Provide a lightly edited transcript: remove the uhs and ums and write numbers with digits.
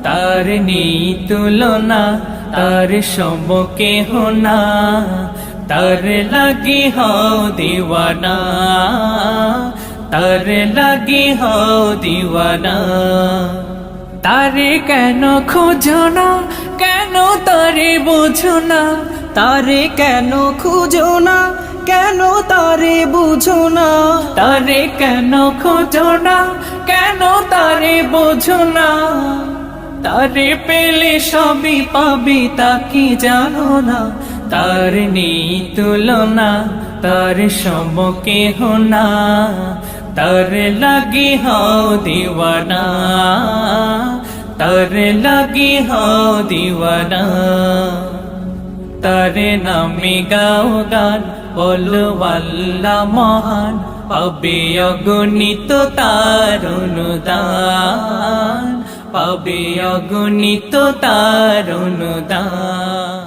তার নেই তুলনা, তার সমকে হোনা, তার লাগি হও দিওয়ানা, তার লাগি হও দিওয়ানা। তারে কেন খোঁজো না, কেন তারে বুঝো না, তারে কেন খুঁজো না, কেন তারে বুঝো না, তারে কেন খোঁজো না, কেন তারে বোঝো না। তারে পেলে সবই পাবি তা কি জানো না, তার নেই তুলনা, তার সমকে হোনা, তার লাগি হও দিওয়ানা, তার লাগি হও দিওয়ানা। তারে নামে গাও গান, বলো আল্লাহ মহান, পাবে অগণিত তার অনুদান, পাবে অগণিত তার অনুদান।